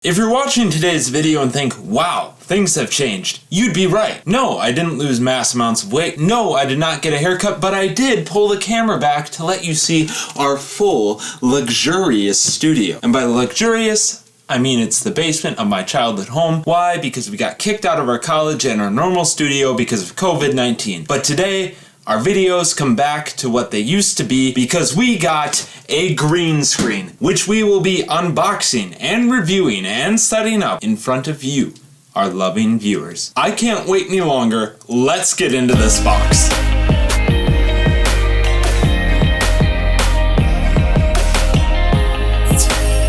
If you're watching today's video and think, wow, things have changed, you'd be right. No, I didn't lose mass amounts of weight. No, I did not get a haircut, but I did pull the camera back to let you see our full, luxurious studio. And by luxurious, I mean it's the basement of my childhood home. Why? Because we got kicked out of our college and our normal studio because of COVID-19. But today, our videos come back to what they used to be because we got a green screen, which we will be unboxing and reviewing and setting up in front of you, our loving viewers. I can't wait any longer. Let's get into this box.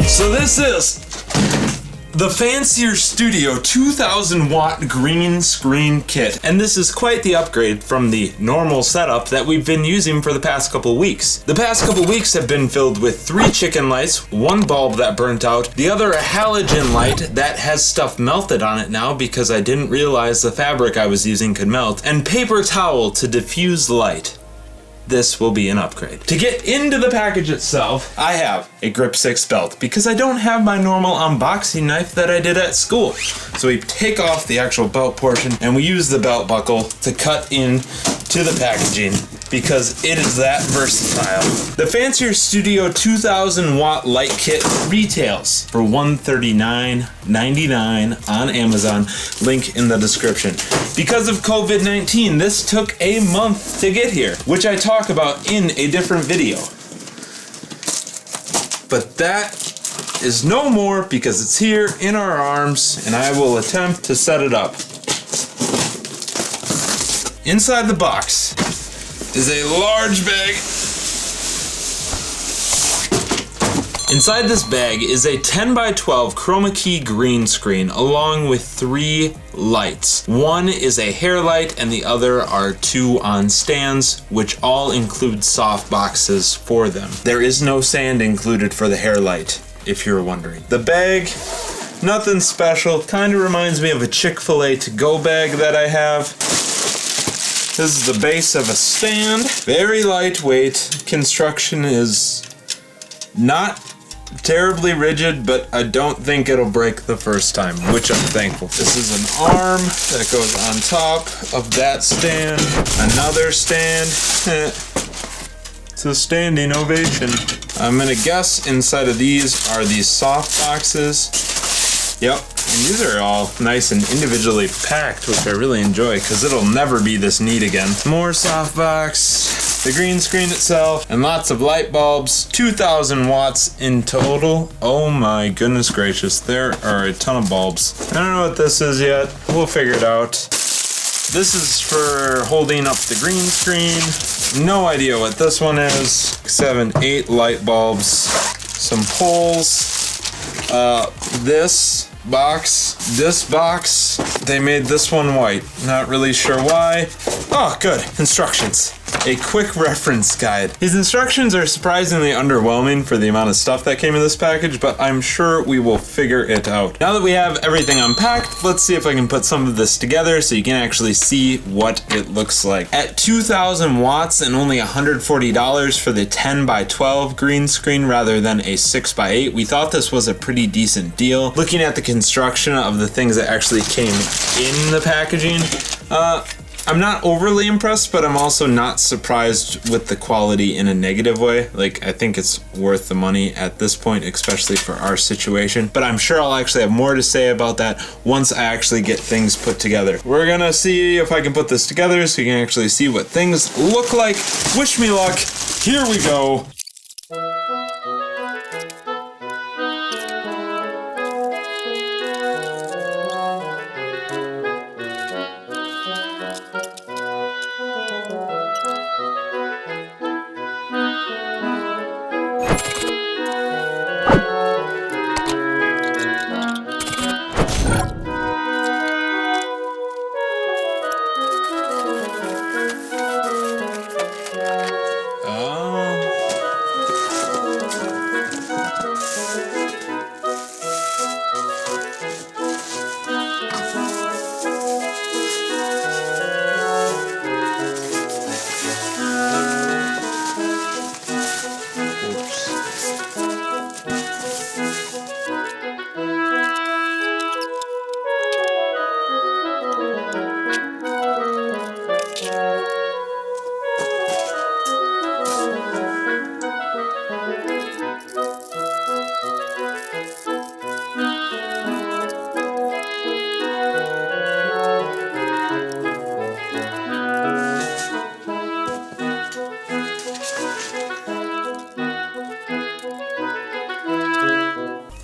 So this is the Fancierstudio 2000 watt green screen kit, and this is quite the upgrade from the normal setup that we've been using for the past couple weeks. The past couple weeks have been filled with 3 chicken lights, 1 bulb that burnt out, the other a halogen light that has stuff melted on it now because I didn't realize the fabric I was using could melt, and paper towel to diffuse light. This will be an upgrade. To get into the package itself, I have a grip 6 belt because I don't have my normal unboxing knife that I did at school. So we take off the actual belt portion and we use the belt buckle to cut in to the packaging because it is that versatile. The Fancierstudio 2000 watt light kit retails for $139.99 on Amazon, link in the description. Because of COVID-19, this took a month to get here, which I talk about in a different video. But that is no more because it's here in our arms and I will attempt to set it up. Inside the box is a large bag. Inside this bag is a 10x12 chroma key green screen along with 3 lights. One is a hair light and the other are 2 on stands, which all include softboxes for them. There is no sand included for the hair light, if you're wondering. The bag, nothing special, kind of reminds me of a Chick-fil-A to-go bag that I have. This is the base of a stand, very lightweight. Construction is not terribly rigid, but I don't think it'll break the first time, which I'm thankful. This is an arm that goes on top of that stand, another stand. It's a standing ovation. I'm gonna guess inside of these are these soft boxes. Yep, and these are all nice and individually packed, which I really enjoy because it'll never be this neat again. More softbox, the green screen itself, and lots of light bulbs. 2,000 watts in total. Oh my goodness gracious, there are a ton of bulbs. I don't know what this is yet. We'll figure it out. This is for holding up the green screen. No idea what this one is. 7, 8 light bulbs, some poles. This box, they made this one white. Not really sure why. Oh, good. Instructions. A quick reference guide. These instructions are surprisingly underwhelming for the amount of stuff that came in this package, but I'm sure we will figure it out. Now that we have everything unpacked, let's see if I can put some of this together so you can actually see what it looks like. At 2,000 watts and only $140 for the 10x12 green screen rather than a 6x8, we thought this was a pretty decent deal. Looking at the construction of the things that actually came in the packaging, I'm not overly impressed, but I'm also not surprised with the quality in a negative way. Like, I think it's worth the money at this point, especially for our situation. But I'm sure I'll actually have more to say about that once I actually get things put together. We're gonna see if I can put this together so you can actually see what things look like. Wish me luck. Here we go.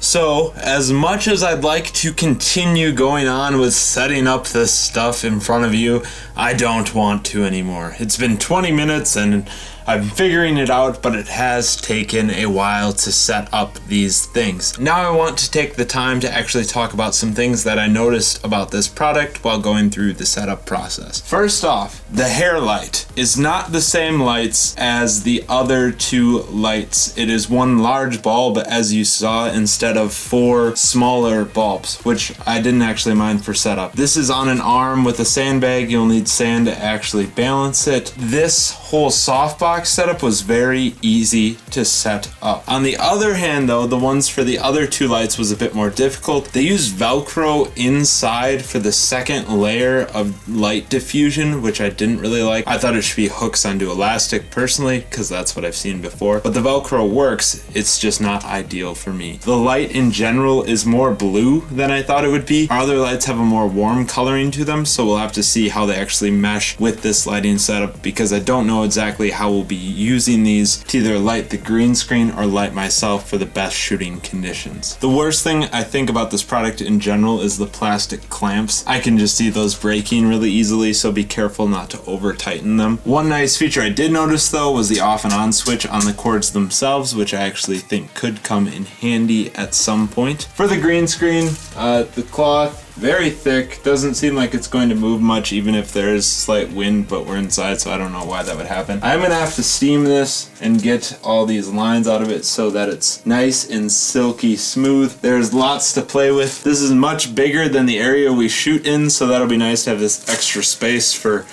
So, as much as I'd like to continue going on with setting up this stuff in front of you, I don't want to anymore. It's been 20 minutes and I'm figuring it out, but it has taken a while to set up these things. Now I want to take the time to actually talk about some things that I noticed about this product while going through the setup process. First off, the hair light is not the same lights as the other two lights. It is one large bulb, as you saw, instead of 4 smaller bulbs, which I didn't actually mind for setup. This is on an arm with a sandbag. You'll need sand to actually balance it. This whole softbox setup was very easy to set up. On the other hand though, the ones for the other 2 lights was a bit more difficult. They used Velcro inside for the second layer of light diffusion, which I didn't really like. I thought it should be hooks onto elastic personally, because that's what I've seen before. But the Velcro works, it's just not ideal for me. The light in general is more blue than I thought it would be. Our other lights have a more warm coloring to them, so we'll have to see how they actually mesh with this lighting setup, because I don't know exactly how we'll be using these to either light the green screen or light myself for the best shooting conditions. The worst thing I think about this product in general is the plastic clamps. I can just see those breaking really easily, so be careful not to over tighten them. One nice feature I did notice though was the off and on switch on the cords themselves, which I actually think could come in handy at some point. For the green screen, the cloth, very thick, doesn't seem like it's going to move much even if there is slight wind, but we're inside, so I don't know why that would happen. I'm gonna have to steam this and get all these lines out of it so that it's nice and silky smooth. There's lots to play with. This is much bigger than the area we shoot in, so that'll be nice to have this extra space for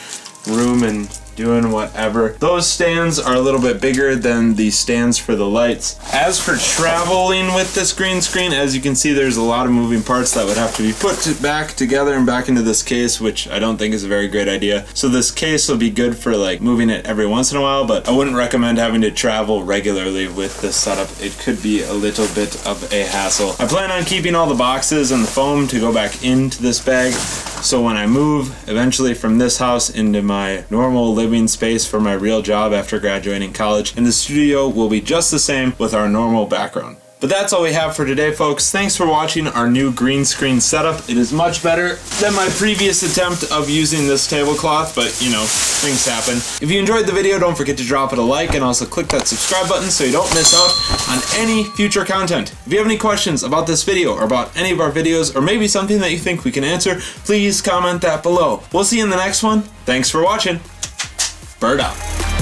room and doing whatever. Those stands are a little bit bigger than the stands for the lights. As for traveling with this green screen, as you can see, there's a lot of moving parts that would have to be put back together and back into this case, which I don't think is a very great idea. So this case will be good for like moving it every once in a while, but I wouldn't recommend having to travel regularly with this setup. It could be a little bit of a hassle. I plan on keeping all the boxes and the foam to go back into this bag, so when I move eventually from this house into my normal living space for my real job after graduating college, and the studio will be just the same with our normal background. But that's all we have for today, folks. Thanks for watching our new green screen setup. It is much better than my previous attempt of using this tablecloth, but you know, things happen. If you enjoyed the video, don't forget to drop it a like and also click that subscribe button so you don't miss out on any future content. If you have any questions about this video or about any of our videos, or maybe something that you think we can answer, please comment that below. We'll see you in the next one. Thanks for watching. Bird out.